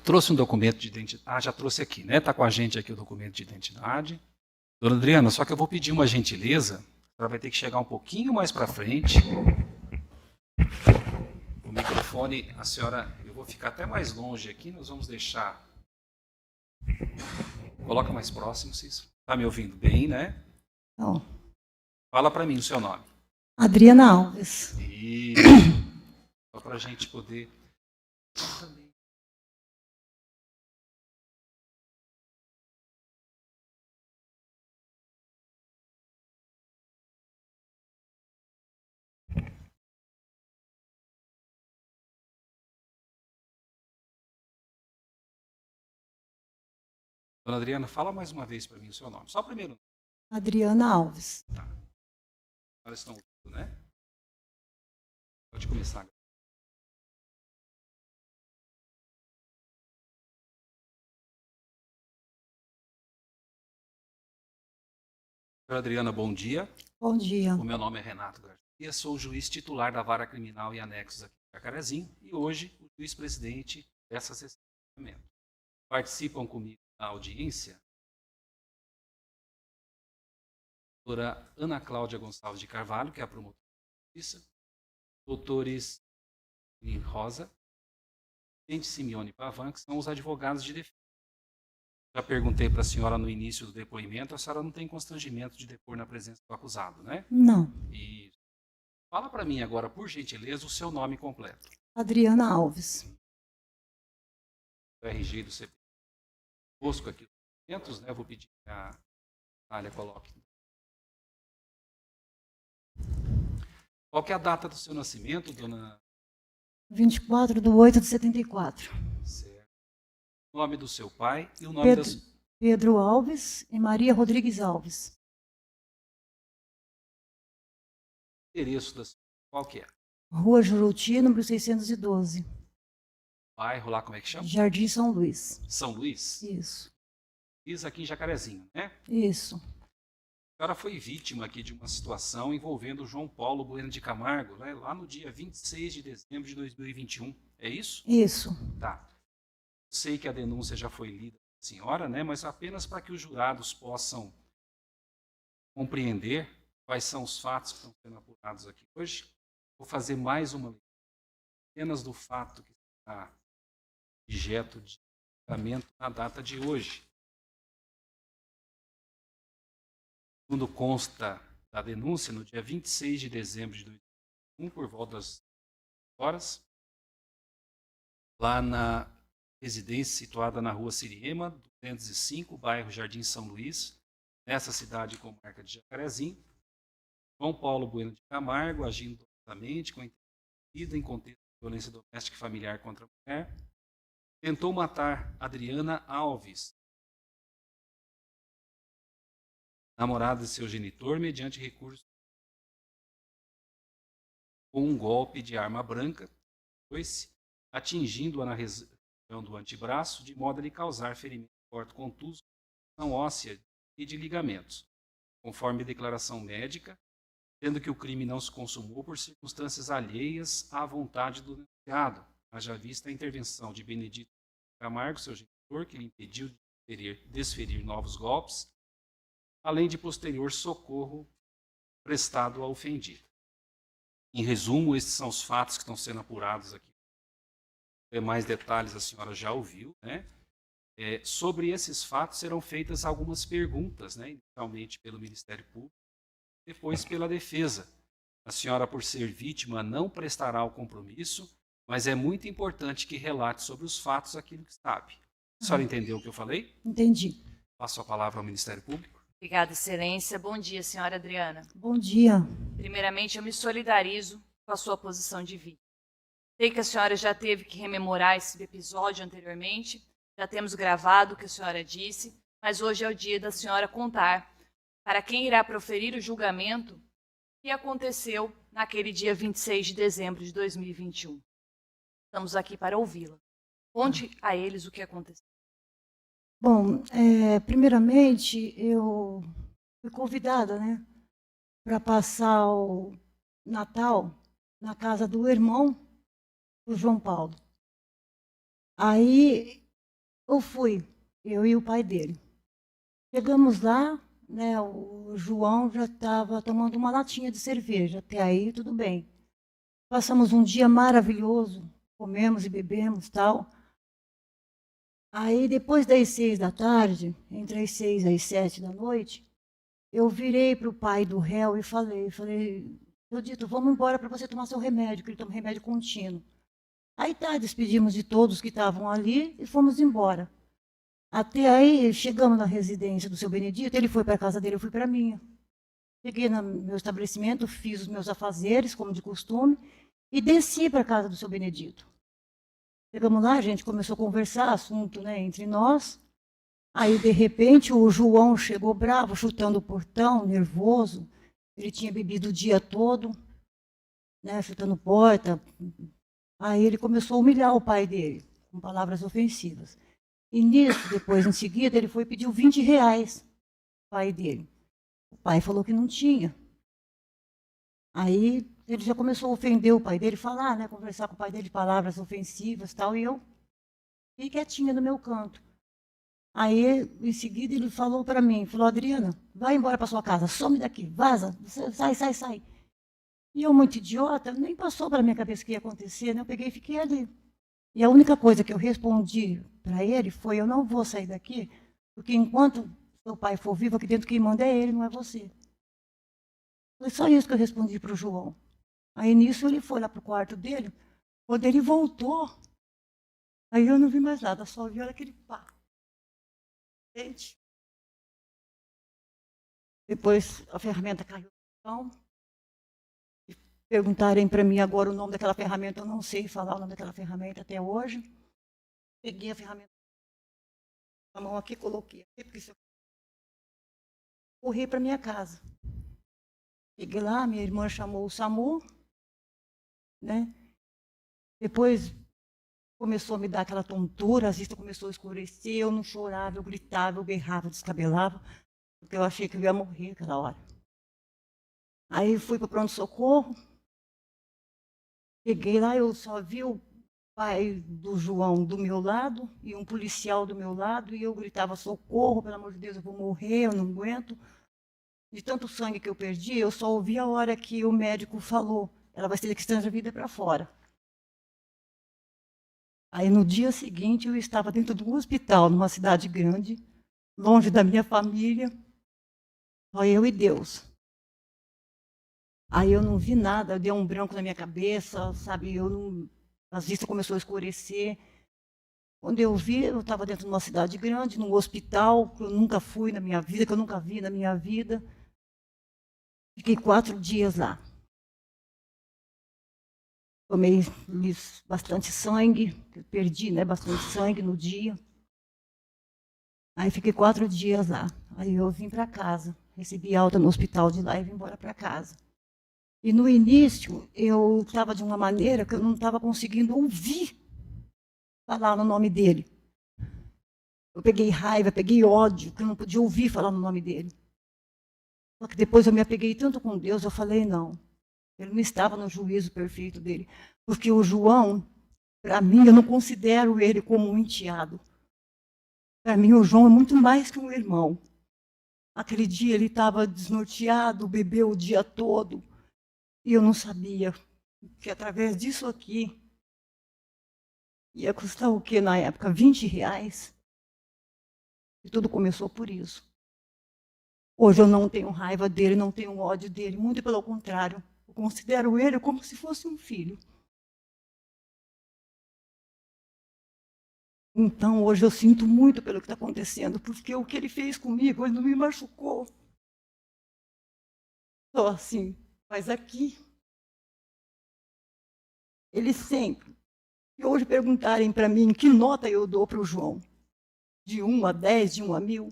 Trouxe um documento de identidade. Ah, já trouxe aqui, né? Está com a gente aqui o documento de identidade. Dona Adriana, só que eu vou pedir uma gentileza. Ela vai ter que chegar um pouquinho mais para frente. O microfone, a senhora, eu vou ficar até mais longe aqui. Nós vamos deixar. Coloca mais próximo, Cícero. Está me ouvindo bem, né? Não. Fala para mim o seu nome. Adriana Alves. Isso. Só para a gente poder. Dona Adriana, fala mais uma vez para mim o seu nome. Só o primeiro nome. Adriana Alves. Tá. Agora estão ouvindo, né? Pode começar. Senhora Adriana, bom dia. Bom dia. O meu nome é Renato Garcia, sou o juiz titular da Vara Criminal e Anexos aqui em Jacarezinho e hoje o juiz-presidente dessa sessão de julgamento. Participam comigo na audiência a doutora Ana Cláudia Gonçalves de Carvalho, que é a promotora de justiça, doutores Rosa e Simeone Pavan, que são os advogados de defesa. Já perguntei para a senhora no início do depoimento, a senhora não tem constrangimento de depor na presença do acusado, né? Não. E fala para mim agora, por gentileza, o seu nome completo. Adriana Alves. O RG do CP. Busco aqui os documentos, né? Vou pedir que a Nália coloque. Qual que é a data do seu nascimento, dona? 24/8/74. Certo. O nome do seu pai e o nome da sua... Pedro Alves e Maria Rodrigues Alves. O endereço da sua... Qual que é? Rua Juruti, número 612. Bairro lá, como é que chama? Jardim São Luís. São Luís? Isso. Isso aqui em Jacarezinho, né? Isso. A senhora foi vítima aqui de uma situação envolvendo o João Paulo Bueno de Camargo, né, lá no dia 26 de dezembro de 2021. É isso? Isso. Tá. Sei que a denúncia já foi lida pela senhora, né, mas apenas para que os jurados possam compreender quais são os fatos que estão sendo apurados aqui hoje, vou fazer mais uma leitura apenas do fato que está objeto de julgamento na data de hoje. Segundo consta da denúncia, no dia 26 de dezembro de 2021, por volta das horas, lá na residência situada na rua Siriema, 205, bairro Jardim São Luís, nessa cidade e comarca de Jacarezinho, João Paulo Bueno de Camargo, agindo dolosamente com a intenção em contexto de violência doméstica e familiar contra a mulher, tentou matar Adriana Alves, namorada de seu genitor, mediante recurso com um golpe de arma branca, atingindo-a na região do antebraço, de modo a lhe causar ferimento forte contuso, não óssea e de ligamentos, conforme declaração médica, sendo que o crime não se consumou por circunstâncias alheias à vontade do denunciado, haja vista a intervenção de Benedito Camargo, seu genitor, que lhe impediu de desferir novos golpes, além de posterior socorro prestado ao ofendido. Em resumo, esses são os fatos que estão sendo apurados aqui. Mais detalhes a senhora já ouviu, né? Sobre esses fatos serão feitas algumas perguntas, né? Inicialmente pelo Ministério Público, depois pela defesa. A senhora, por ser vítima, não prestará o compromisso, mas é muito importante que relate sobre os fatos aquilo que sabe. A senhora entendeu o que eu falei? Entendi. Passo a palavra ao Ministério Público. Obrigada, Excelência. Bom dia, senhora Adriana. Bom dia. Primeiramente, eu me solidarizo com a sua posição de vítima. Sei que a senhora já teve que rememorar esse episódio anteriormente, já temos gravado o que a senhora disse, mas hoje é o dia da senhora contar para quem irá proferir o julgamento o que aconteceu naquele dia 26 de dezembro de 2021. Estamos aqui para ouvi-la. Conte a eles o que aconteceu. Bom, primeiramente, eu fui convidada, né, para passar o Natal na casa do irmão do João Paulo. Aí Eu fui, eu e o pai dele. Chegamos lá, né, o João já estava tomando uma latinha de cerveja. Até aí, tudo bem. Passamos um dia maravilhoso, comemos e bebemos, tal. Aí, depois das 6 da tarde, entre as 6 e as 7 da noite, eu virei para o pai do réu e falei, Teodito, vamos embora para você tomar seu remédio, que ele toma remédio contínuo. Aí tá, despedimos de todos que estavam ali e fomos embora. Até aí, chegamos na residência do seu Benedito, ele foi para a casa dele, eu fui para a minha. Cheguei no meu estabelecimento, fiz os meus afazeres, como de costume, e desci para a casa do seu Benedito. Chegamos lá, a gente começou a conversar, assunto, né, entre nós. Aí, de repente, o João chegou bravo, chutando o portão, nervoso. Ele tinha bebido o dia todo, né, chutando porta. Aí ele começou a humilhar o pai dele, com palavras ofensivas. E nisso, depois, em seguida, ele foi e pediu R$ 20 ao pai dele. O pai falou que não tinha. Aí ele já começou a ofender o pai dele, falar, né, conversar com o pai dele de palavras ofensivas, tal, e eu fiquei quietinha no meu canto. Aí, em seguida, ele falou para mim, falou, Adriana, vai embora para sua casa, some daqui, vaza, sai. E eu, muito idiota, nem passou pela minha cabeça o que ia acontecer, né? Eu peguei e fiquei ali. E a única coisa que eu respondi para ele foi, eu não vou sair daqui, porque enquanto seu pai for vivo, aqui dentro quem manda é ele, não é você. Foi só isso que eu respondi para o João. Aí, nisso, ele foi lá para o quarto dele. Quando ele voltou, aí eu não vi mais nada, só vi aquele pá. Gente. Depois a ferramenta caiu no chão. Perguntarem para mim agora o nome daquela ferramenta, eu não sei falar o nome daquela ferramenta até hoje. Peguei a ferramenta na mão aqui, coloquei aqui, porque se eu corri para minha casa. Cheguei lá, minha irmã chamou o SAMU, né? Depois começou a me dar aquela tontura, a vista começou a escurecer, eu não chorava, eu gritava, eu berrava, descabelava, porque eu achei que eu ia morrer aquela hora. Aí fui para o pronto-socorro, cheguei lá, eu só vi o pai do João do meu lado e um policial do meu lado, e eu gritava, socorro, pelo amor de Deus, eu vou morrer, eu não aguento. De tanto sangue que eu perdi, eu só ouvi a hora que o médico falou, ela vai ter que extrair a vida para fora. Aí no dia seguinte eu estava dentro de um hospital, numa cidade grande, longe da minha família, só eu e Deus. Aí eu não vi nada, deu um branco na minha cabeça, sabe, as vistas começou a escurecer. Quando eu vi, eu estava dentro de uma cidade grande, num hospital que eu nunca fui na minha vida, que eu nunca vi na minha vida. Fiquei 4 dias lá. Tomei bastante sangue, perdi, né, bastante sangue no dia. Aí fiquei 4 dias lá. Aí eu vim para casa, recebi alta no hospital de lá e vim embora para casa. E no início eu estava de uma maneira que eu não estava conseguindo ouvir falar no nome dele. Eu peguei raiva, peguei ódio, que eu não podia ouvir falar no nome dele. Só que depois eu me apeguei tanto com Deus, eu falei, não, ele não estava no juízo perfeito dele. Porque o João, para mim, eu não considero ele como um enteado. Para mim, o João é muito mais que um irmão. Aquele dia ele estava desnorteado, bebeu o dia todo. E eu não sabia que através disso aqui ia custar o quê na época? R$ 20. E tudo começou por isso. Hoje eu não tenho raiva dele, não tenho ódio dele, muito pelo contrário. Eu considero ele como se fosse um filho. Então, hoje eu sinto muito pelo que está acontecendo, porque o que ele fez comigo, ele não me machucou. Só assim, mas aqui, ele sempre. E hoje perguntarem para mim que nota eu dou para o João, de 1 a 10, de 1 a 1000,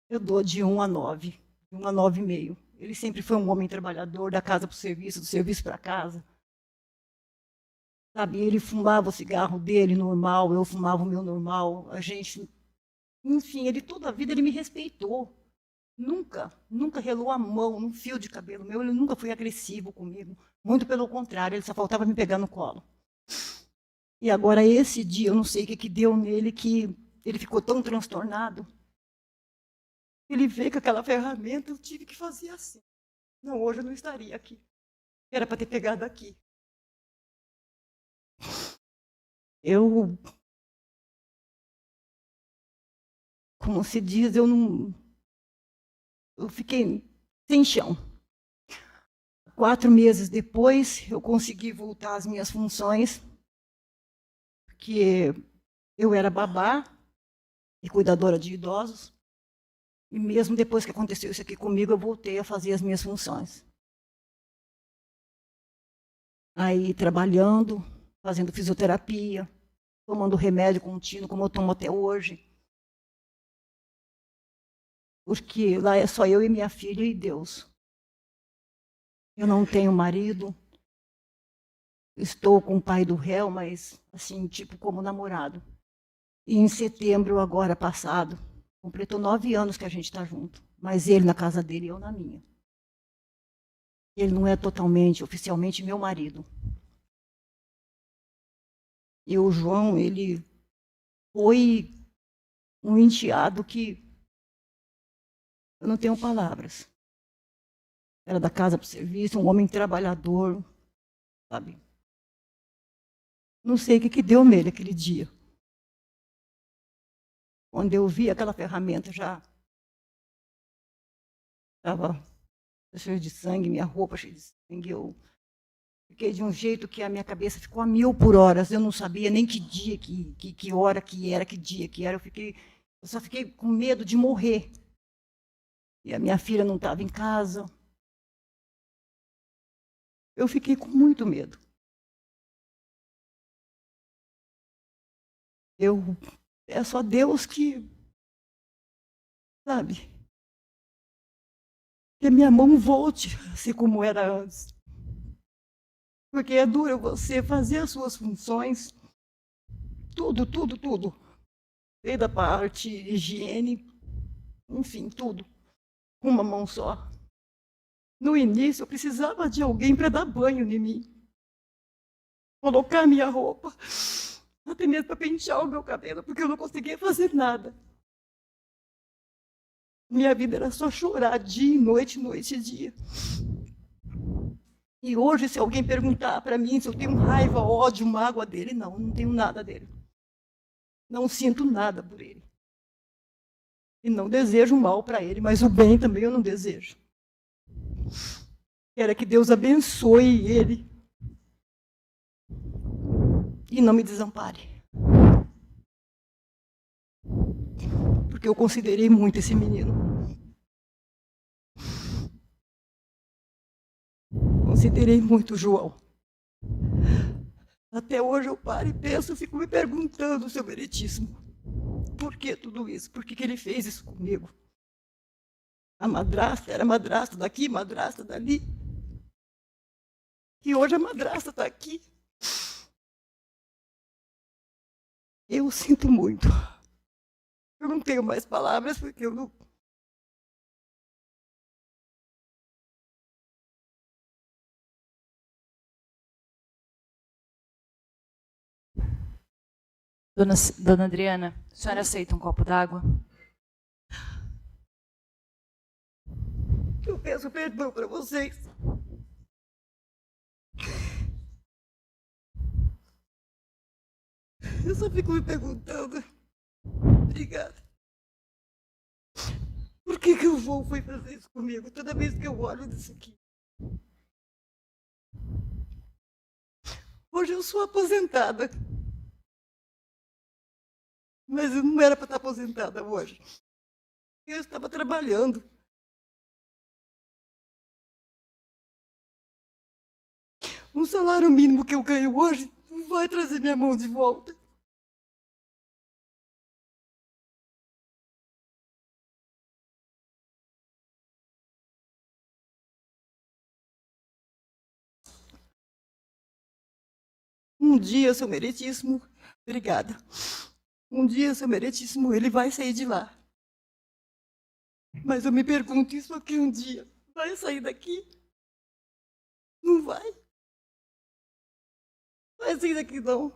eu dou de 1 a 9, de 1 a 9,5. Ele sempre foi um homem trabalhador, da casa para o serviço, do serviço para casa. Sabe, ele fumava o cigarro dele normal, eu fumava o meu normal. A gente, enfim, ele toda a vida ele me respeitou. Nunca relou a mão num fio de cabelo meu, ele nunca foi agressivo comigo. Muito pelo contrário, ele só faltava me pegar no colo. E agora, esse dia, eu não sei o que deu nele, que ele ficou tão transtornado. Ele veio com aquela ferramenta, eu tive que fazer assim. Não, hoje eu não estaria aqui. Era para ter pegado aqui. Eu, como se diz, eu fiquei sem chão. 4 meses depois, eu consegui voltar às minhas funções, porque eu era babá e cuidadora de idosos. E mesmo depois que aconteceu isso aqui comigo, eu voltei a fazer as minhas funções. Aí, trabalhando, fazendo fisioterapia, tomando remédio contínuo, como eu tomo até hoje. Porque lá é só eu e minha filha e Deus. Eu não tenho marido. Estou com o pai do réu, mas assim, tipo como namorado. E em setembro, agora passado, completou 9 anos que a gente está junto. Mas ele na casa dele e eu na minha. Ele não é totalmente, oficialmente, meu marido. E o João, ele foi um enteado que eu não tenho palavras. Era da casa para o serviço, um homem trabalhador, sabe? Não sei o que deu nele aquele dia. Quando eu vi aquela ferramenta, já estava cheia de sangue, minha roupa cheia de sangue. Eu fiquei de um jeito que a minha cabeça ficou a 1000 por hora. Eu não sabia nem que dia, que hora que era, que dia que era. Eu só fiquei com medo de morrer. E a minha filha não estava em casa. Eu fiquei com muito medo. É só Deus que, sabe, que a minha mão volte a ser como era antes. Porque é duro você fazer as suas funções, tudo, desde a parte higiene, enfim, tudo, com uma mão só. No início, eu precisava de alguém para dar banho em mim, colocar minha roupa, até mesmo para pentear o meu cabelo, porque eu não conseguia fazer nada. Minha vida era só chorar dia e noite e dia. E hoje, se alguém perguntar para mim se eu tenho raiva, ódio, mágoa dele, não tenho nada dele. Não sinto nada por ele. E não desejo mal para ele, mas o bem também eu não desejo. Quero que Deus abençoe ele e não me desampare. Porque eu considerei muito esse menino. Considerei muito o João. Até hoje eu paro e penso, fico me perguntando, seu meritíssimo, por que tudo isso? Por que ele fez isso comigo? A madrasta era madrasta daqui, madrasta dali. E hoje a madrasta está aqui. Eu sinto muito. Eu não tenho mais palavras porque eu não... Dona Adriana, a senhora aceita um copo d'água? Eu peço perdão para vocês. Eu só fico me perguntando. Obrigada. Por que o João foi fazer isso comigo? Toda vez que eu olho disso aqui. Hoje eu sou aposentada. Mas eu não era para estar aposentada hoje. Eu estava trabalhando. Um salário mínimo que eu ganho hoje não vai trazer minha mão de volta. Um dia, seu meritíssimo, obrigada. Um dia, seu meritíssimo, ele vai sair de lá. Mas eu me pergunto, isso aqui um dia vai sair daqui? Não vai? Vai sair daqui não.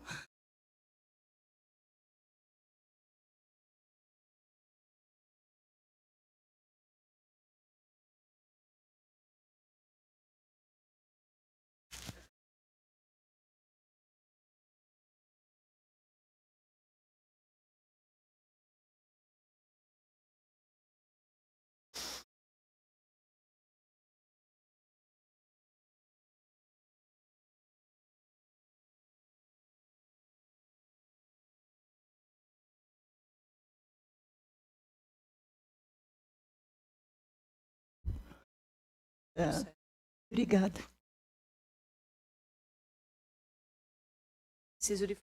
Tá. Certo. Obrigada. Preciso lhe falar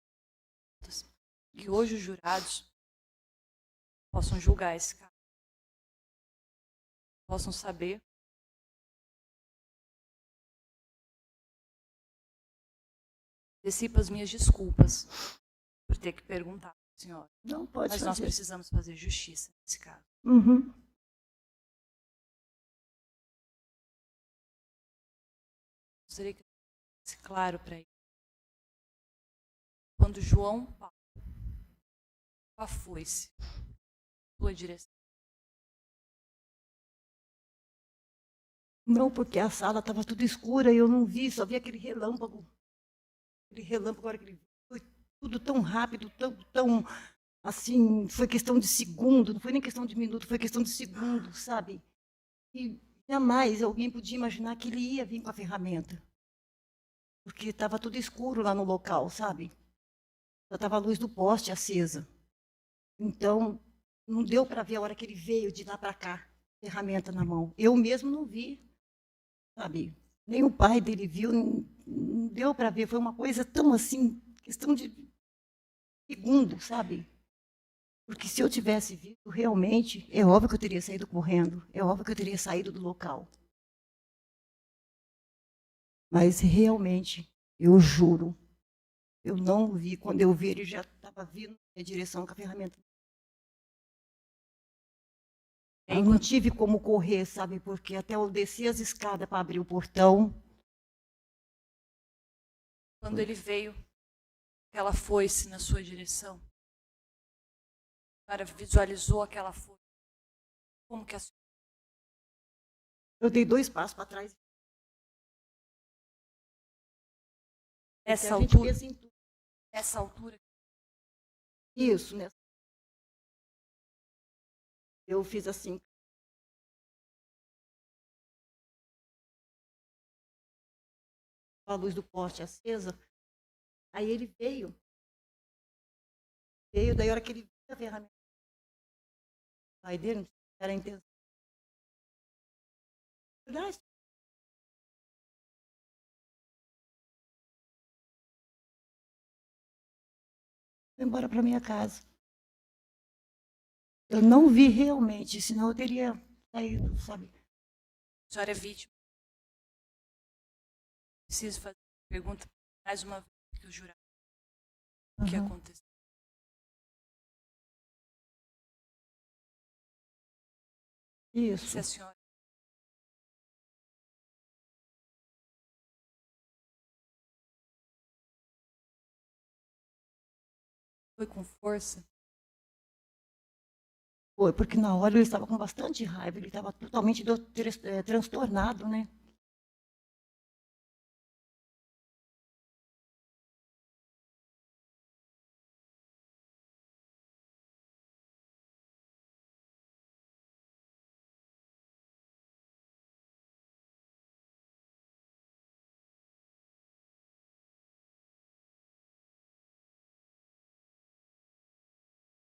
que hoje os jurados possam julgar esse caso, possam saber antecipo as minhas desculpas por ter que perguntar para a senhora, Não pode mas nós fazer. precisamos fazer justiça nesse caso. Uhum. Gostaria que fosse claro para ele. Quando João Paulo com a foice, sua direção, Não, porque a sala estava tudo escura e eu não vi, só vi aquele relâmpago. Aquele relâmpago, agora que foi tudo tão rápido, tão assim, foi questão de segundo, não foi nem questão de minuto, foi questão de segundo, sabe? E jamais alguém podia imaginar que ele ia vir com a ferramenta. Porque estava tudo escuro lá no local, sabe? Só estava a luz do poste acesa. Então, não deu para ver a hora que ele veio de lá para cá, ferramenta na mão. Eu mesmo não vi, sabe? Nem o pai dele viu, não deu para ver. Foi uma coisa tão assim, questão de segundo, sabe? Porque se eu tivesse visto realmente, é óbvio que eu teria saído correndo, é óbvio que eu teria saído do local. Mas realmente, eu juro, eu não vi. Quando eu vi, ele já estava vindo na minha direção com a ferramenta. Eu não tive como correr, sabe? Porque até eu desci as escadas para abrir o portão. quando ele veio, aquela foice na sua direção, a senhora visualizou aquela foice. Como que a senhora... Eu dei 2 passos para trás. Essa A gente altura, pensa em tudo. essa altura, Isso, né? Eu fiz assim. Com a luz do poste acesa. Aí ele veio. Daí a hora que ele viu a ferramenta. O pai dele, não sei se era a intenção. Verdade. Foi embora para minha casa. Eu não vi realmente, senão eu teria saído, sabe? a senhora é vítima. Preciso fazer uma pergunta mais uma vez que o jurado. O que Uhum. aconteceu? Isso. Se a senhora foi com força, Foi, porque na hora ele estava com bastante raiva, ele estava totalmente transtornado, né?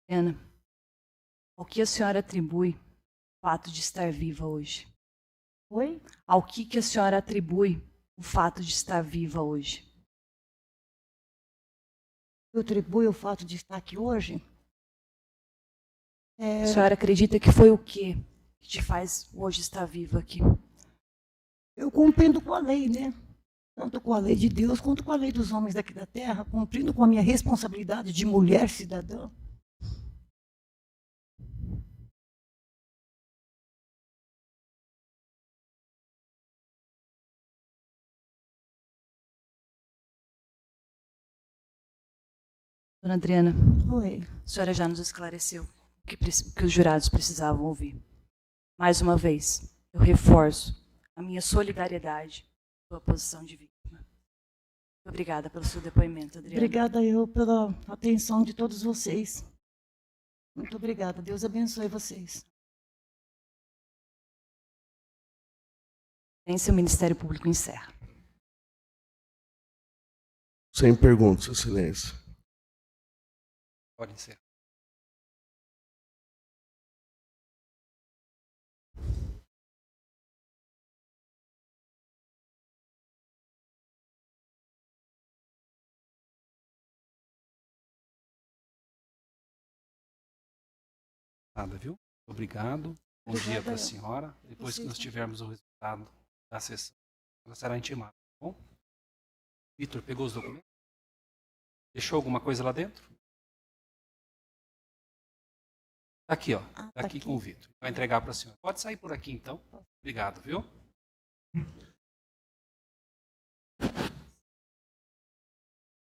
Ana, ao que a senhora atribui o fato de estar viva hoje? Foi? Ao que a senhora atribui o fato de estar viva hoje? Eu atribuo o fato de estar aqui hoje. A senhora acredita que foi o quê que te faz hoje estar viva aqui? Eu cumprindo com a lei, né? Tanto com a lei de Deus quanto com a lei dos homens daqui da terra, cumprindo com a minha responsabilidade de mulher cidadã. Dona Adriana, Foi. a senhora já nos esclareceu o que os jurados precisavam ouvir. Mais uma vez, eu reforço a minha solidariedade com a posição de vítima. Muito obrigada pelo seu depoimento, Adriana. Obrigada eu pela atenção de todos vocês. Muito obrigada. Deus abençoe vocês. O Ministério Público encerra. Sem perguntas, Excelência. Pode ser. Nada, viu? Obrigado. Bom dia Obrigada, para a eu. senhora. Depois que Vocês nós também. tivermos o resultado da sessão, ela será intimada, tá bom? Vitor, pegou os documentos? Deixou alguma coisa lá dentro? Tá aqui, ó. Ah, Tá tá aqui aqui. com o Vitor. Vai entregar para a senhora. Pode sair por aqui, então. Obrigado, viu?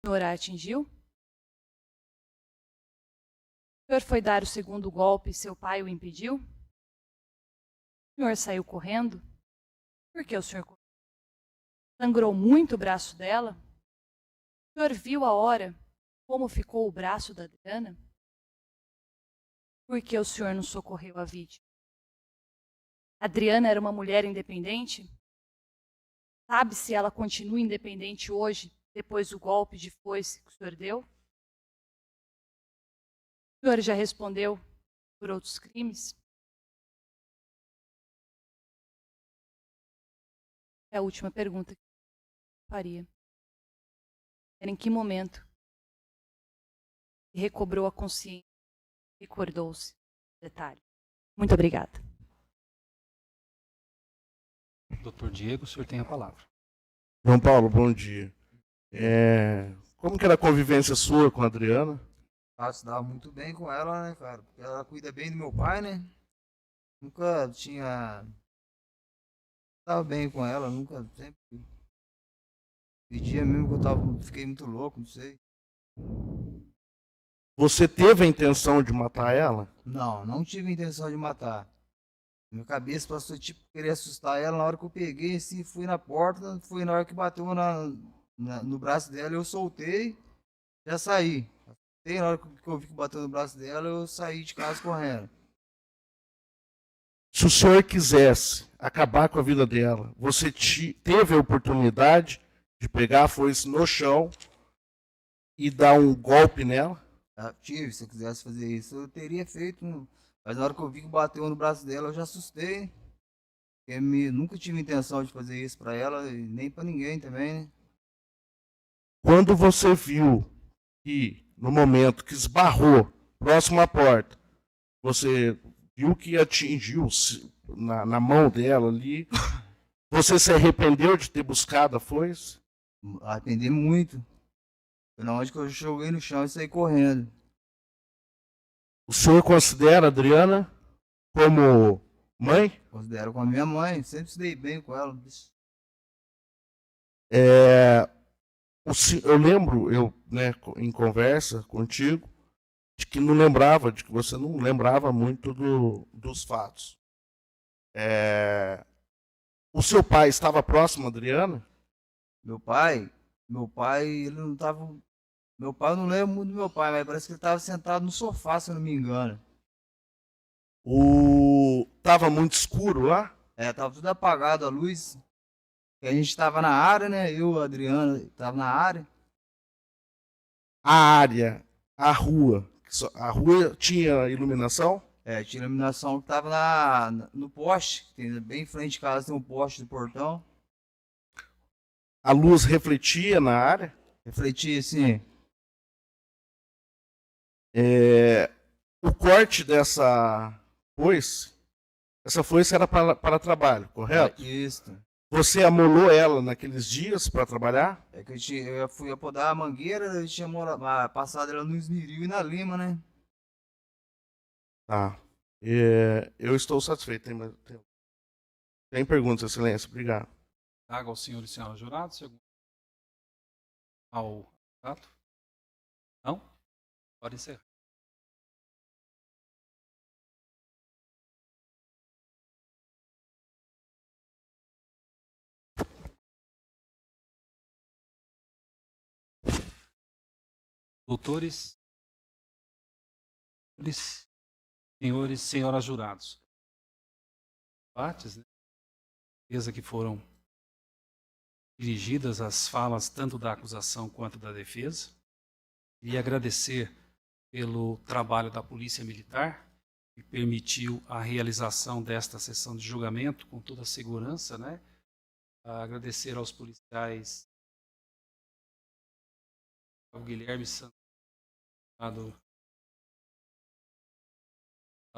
O senhor a atingiu? O senhor foi dar o segundo golpe e seu pai o impediu? O senhor saiu correndo? Por que o senhor correu? Sangrou muito o braço dela? O senhor viu a hora como ficou o braço da Adriana? Por que o senhor não socorreu a vítima? Adriana era uma mulher independente? Sabe se ela continua independente hoje, depois do golpe de foice que o senhor deu? O senhor já respondeu por outros crimes? É a última pergunta que eu faria. Era em que momento que recobrou a consciência, recordou-se do detalhe? Muito obrigada. Doutor Diego, o senhor tem a palavra. João Paulo, bom dia. Como que era a convivência sua com a Adriana? Ah, se dava muito bem com ela, né, cara? Porque ela cuida bem do meu pai, né? Nunca tinha. Tava bem com ela, nunca. Sempre. Pedia mesmo que eu tava. Fiquei muito louco, não sei. Você teve a intenção de matar ela? Não, não tive intenção de matar. Minha cabeça passou tipo querer assustar ela na hora que eu peguei, assim, fui na porta, foi na hora que bateu no braço dela, eu soltei, já saí. Soltei, na hora que eu vi que bateu no braço dela, eu saí de casa correndo. Se o senhor quisesse acabar com a vida dela, você teve a oportunidade de pegar a foice no chão e dar um golpe nela? Ah, tive, se eu quisesse fazer isso, eu teria feito. Mas na hora que eu vi que bateu no braço dela, eu já assustei. Nunca tive intenção de fazer isso pra ela e nem pra ninguém também, né? Quando você viu que, no momento que esbarrou próximo à porta, você viu que atingiu na mão dela ali, você se arrependeu de ter buscado a foice? Arrependi muito. Foi na hora que eu joguei no chão e saí correndo. O senhor considera a Adriana como mãe? Considero como minha mãe, sempre se dei bem com ela. Eu lembro, né, em conversa contigo, de que você não lembrava muito dos fatos. O seu pai estava próximo a Adriana? Meu pai, ele não tava. Meu pai, eu não lembro muito do meu pai, mas parece que ele tava sentado no sofá, se eu não me engano. Tava muito escuro lá? Tava tudo apagado a luz. E a gente tava na área, né? Eu, a Adriana, tava na área. A área, a rua tinha iluminação? Tinha iluminação que tava no poste. Bem em frente de casa tem um poste do portão. A luz refletia na área? Refletia assim. O corte dessa foice era para trabalho, correto? Isso. Você amolou ela naqueles dias para trabalhar? Que eu fui podar a mangueira, eu tinha passado ela no esmeril e na lima, né? Tá. Eu estou satisfeito. Tem perguntas, Excelência? Obrigado. Traga ao senhor e senhora jurado, segundo ao ato. Não? Pode encerrar. Doutores, senhores, senhoras jurados. Partes, né? Certeza que foram dirigidas as falas tanto da acusação quanto da defesa. E agradecer pelo trabalho da Polícia Militar, que permitiu a realização desta sessão de julgamento com toda a segurança, né? Agradecer aos policiais, ao Guilherme Santos,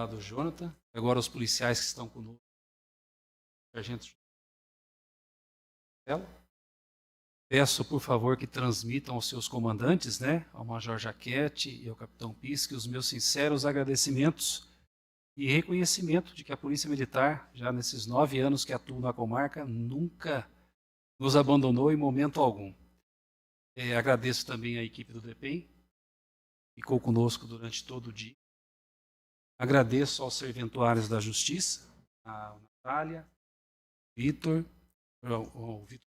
do Jonathan. Agora os policiais que estão conosco. Sargento Marcelo. Peço, por favor, que transmitam aos seus comandantes, né, ao Major Jaquete e ao Capitão Pisque, os meus sinceros agradecimentos e reconhecimento de que a Polícia Militar, já nesses 9 anos que atuo na comarca, nunca nos abandonou em momento algum. Agradeço também à equipe do DEPEN, que ficou conosco durante todo o dia. Agradeço aos serventuários da Justiça, a Natália, Vitor, ao Vitor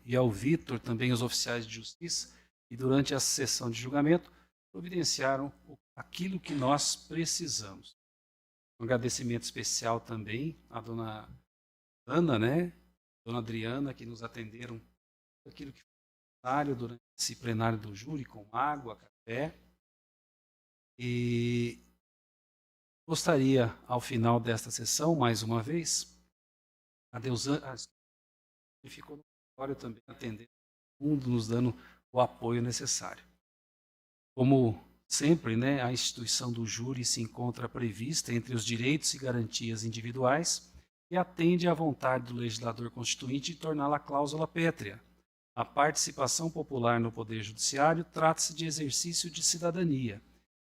e ao Vitor, também os oficiais de justiça, e durante a sessão de julgamento, providenciaram aquilo que nós precisamos. Um agradecimento especial também à dona Ana, né? Dona Adriana, que nos atenderam aquilo que foi necessário durante esse plenário do júri, com água, café. E gostaria, ao final desta sessão, mais uma vez, a Deusana, que ficou no escritório também atendendo, nos dando o apoio necessário. Como sempre, né, a instituição do júri se encontra prevista entre os direitos e garantias individuais e atende à vontade do legislador constituinte de torná-la cláusula pétrea. A participação popular no Poder Judiciário trata-se de exercício de cidadania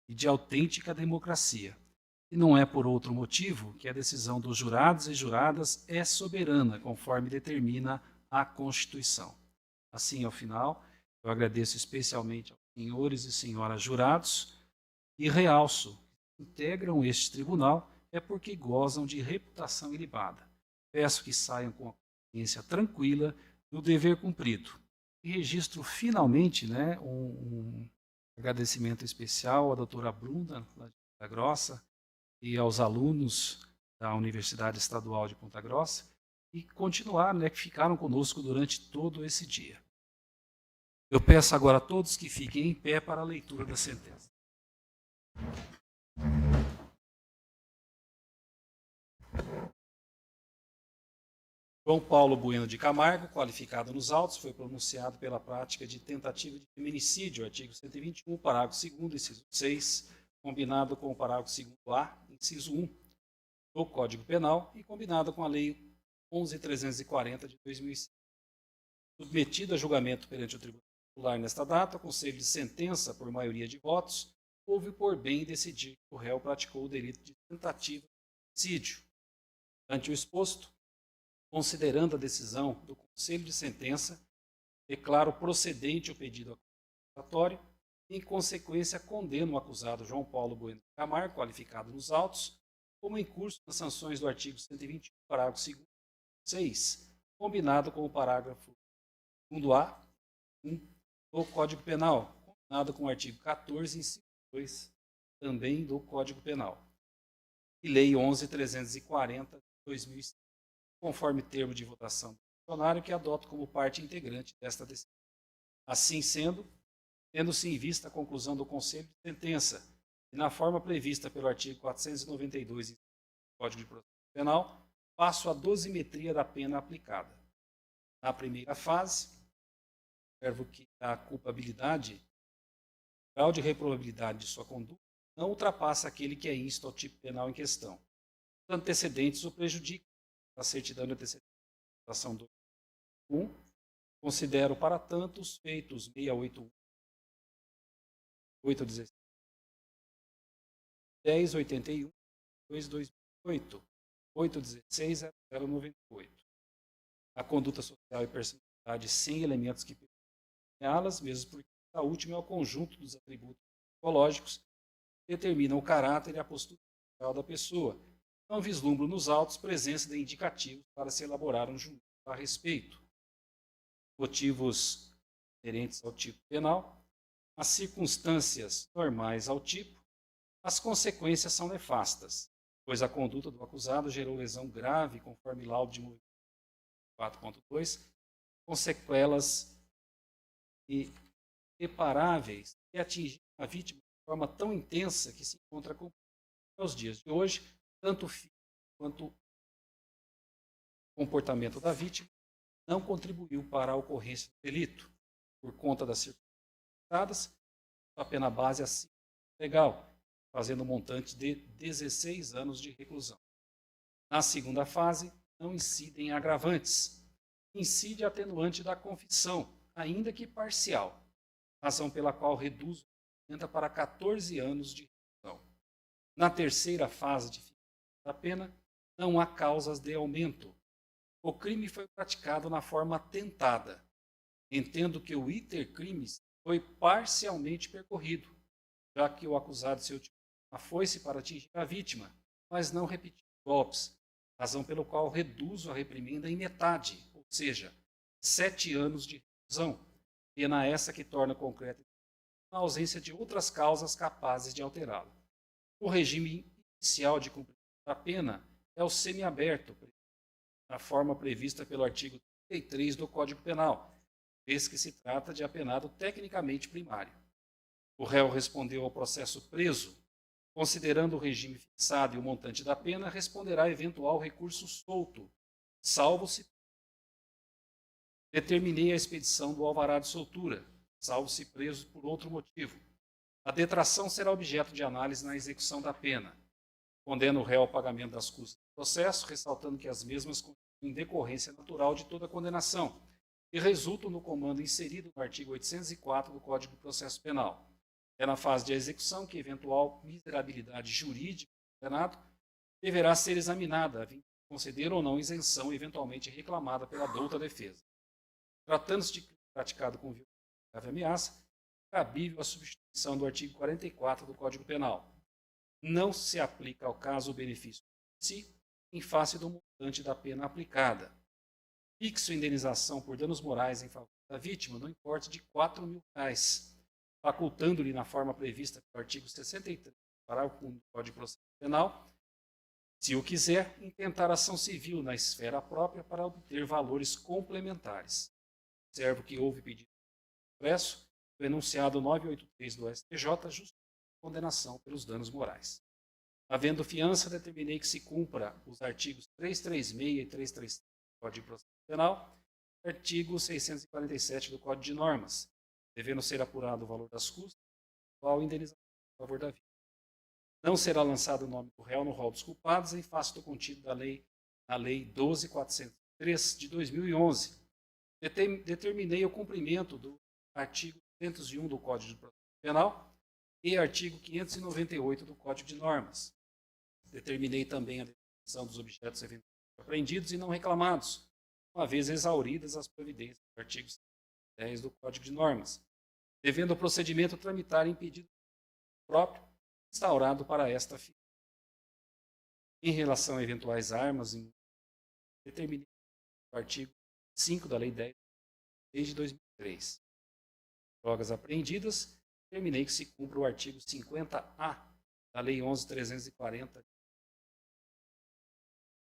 e de autêntica democracia. E não é por outro motivo que a decisão dos jurados e juradas é soberana, conforme determina a Constituição. Assim, ao final, eu agradeço especialmente aos senhores e senhoras jurados e realço que integram este tribunal é porque gozam de reputação ilibada. Peço que saiam com a consciência tranquila do dever cumprido. E registro finalmente, né, um agradecimento especial à doutora Bruna, lá de Ponta Grossa, e aos alunos da Universidade Estadual de Ponta Grossa, e continuaram, né, que ficaram conosco durante todo esse dia. Eu peço agora a todos que fiquem em pé para a leitura da sentença. João Paulo Bueno de Camargo, qualificado nos autos, foi pronunciado pela prática de tentativa de feminicídio, artigo 121, parágrafo 2º, inciso 6, combinado com o parágrafo 2º-A, inciso 1, do Código Penal e combinado com a Lei 11.340 de 2005. Submetido a julgamento perante o Tribunal Popular nesta data, o Conselho de Sentença, por maioria de votos, houve por bem decidir que o réu praticou o delito de tentativa de feminicídio. Ante o exposto, considerando a decisão do Conselho de Sentença, declaro procedente o pedido acusatório e, em consequência, condeno o acusado João Paulo Bueno de Camargo, qualificado nos autos, como em curso nas sanções do artigo 121, parágrafo 2º, 6, combinado com o parágrafo 2º-A do Código Penal, combinado com o artigo 14, inciso 2, também do Código Penal, e Lei 11.340 de 2005, conforme termo de votação do funcionário que adoto como parte integrante desta decisão. Assim sendo, tendo-se em vista a conclusão do Conselho de Sentença e na forma prevista pelo artigo 492 do Código de Processo Penal, passo a dosimetria da pena aplicada. Na primeira fase, observo que a culpabilidade, o grau de reprovabilidade de sua conduta, não ultrapassa aquele que é insto ao tipo penal em questão. Os antecedentes o prejudicam. A certidão de antecedência do 1, considero para tanto os feitos 681, 816, 1081, 228, 816, 098. A conduta social e personalidade sem elementos que permitam-las, mesmo porque a última é o conjunto dos atributos psicológicos que determinam o caráter e a postura social da pessoa. Não vislumbro nos autos presença de indicativos para se elaborar um julgamento a respeito. Motivos inerentes ao tipo penal, as circunstâncias normais ao tipo, as consequências são nefastas, pois a conduta do acusado gerou lesão grave, conforme laudo de movimento 4.2, com sequelas irreparáveis e atingir a vítima de forma tão intensa que se encontra com aos dias de hoje, tanto o físico quanto o comportamento da vítima não contribuiu para a ocorrência do delito. Por conta das circunstâncias, a pena base é assim legal, fazendo um montante de 16 anos de reclusão. Na segunda fase, não incidem agravantes. Incide a atenuante da confissão, ainda que parcial, razão pela qual reduz a pena para 14 anos de reclusão. Na terceira fase de fixação da pena, não há causas de aumento. O crime foi praticado na forma tentada. Entendo que o iter crimes foi parcialmente percorrido, já que o acusado se utilizou a foice para atingir a vítima, mas não repetiu golpes, razão pelo qual reduzo a reprimenda em metade, ou seja, 7 anos de reclusão, pena essa que torna concreta a ausência de outras causas capazes de alterá-la. O regime inicial de cumprimento da pena é o semiaberto, na forma prevista pelo artigo 33 do Código Penal, vez que se trata de apenado tecnicamente primário. O réu respondeu ao processo preso, considerando o regime fixado e o montante da pena, responderá a eventual recurso solto, salvo se determinei a expedição do alvará de soltura, salvo se preso por outro motivo. A detração será objeto de análise na execução da pena. Condena o réu ao pagamento das custas do processo, ressaltando que as mesmas constituem decorrência natural de toda condenação e resultam no comando inserido no artigo 804 do Código de Processo Penal. É na fase de execução que eventual miserabilidade jurídica do condenado deverá ser examinada, a fim de conceder ou não isenção eventualmente reclamada pela douta defesa. Tratando-se de crime praticado com violência e grave ameaça, cabível a substituição do artigo 44 do Código Penal. Não se aplica ao caso o benefício de si em face do montante da pena aplicada. Fixo indenização por danos morais em favor da vítima no importe de R$ 4.000, facultando-lhe na forma prevista pelo artigo 63, parágrafo 1 do Código de Processo Penal, se o quiser, intentar ação civil na esfera própria para obter valores complementares. Observo que houve pedido expresso do enunciado 983 do STJ, justifica a condenação pelos danos morais. Havendo fiança, determinei que se cumpra os artigos 336 e 333 do Código de Processo Penal, artigo 647 do Código de Normas, devendo ser apurado o valor das custas, igual indenização em favor da vítima. Não será lançado o nome do réu no rol dos culpados em face do contido da Lei 12.403 de 2011. Determinei o cumprimento do artigo 201 do Código de Processo Penal e artigo 598 do Código de Normas. Determinei também a determinação dos objetos eventualmente apreendidos e não reclamados, uma vez exauridas as providências do artigo 10 do Código de Normas, devendo o procedimento tramitar em pedido próprio instaurado para esta fim. Em relação a eventuais armas, determinei o artigo 5 da Lei 10 de 2003. Drogas apreendidas, determinei que se cumpra o artigo 50A da Lei 11.340.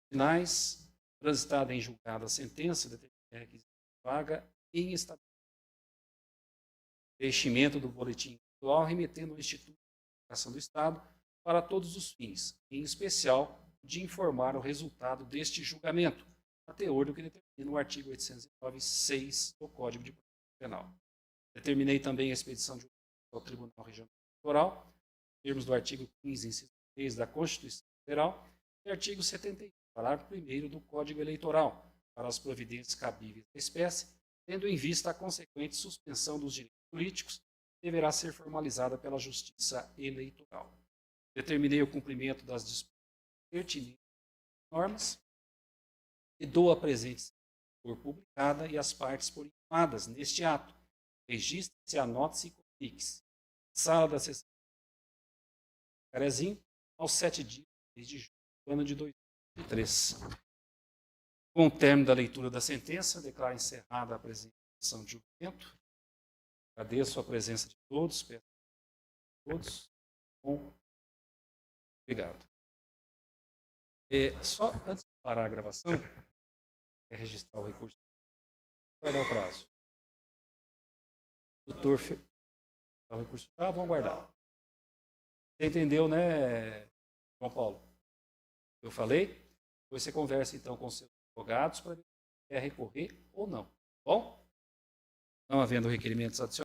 Finais, transitada em julgado a sentença, determinei requisito de vaga em estabelecimento. Preenchimento do boletim individual remetendo ao Instituto de Educação do Estado para todos os fins, em especial de informar o resultado deste julgamento, a teor do que determina o artigo 809.6 do Código de Processo Penal. Determinei também a expedição de ao Tribunal Regional Eleitoral, em termos do artigo 15, inciso 3 da Constituição Federal, e artigo 71, parágrafo 1º do Código Eleitoral, para as providências cabíveis da espécie, tendo em vista a consequente suspensão dos direitos políticos, deverá ser formalizada pela Justiça Eleitoral. Determinei o cumprimento das disposições pertinentes das normas e dou a presente por publicada e as partes por informadas neste ato. Registre-se, anote-se e comunique-se. Sala da sessão Carezinho, aos 7 dias de julho do ano de 2003. Com o término da leitura da sentença, declaro encerrada a apresentação de julgamento. Agradeço a presença de todos, peço a todos. Bom, obrigado. Só antes de parar a gravação, é registrar o recurso. Vai dar o prazo. Doutor, o recurso. Vamos guardar. Você entendeu, né, João Paulo? Eu falei? Depois você conversa então com os seus advogados para ver se quer recorrer ou não. Bom? Não havendo requerimentos adicionais.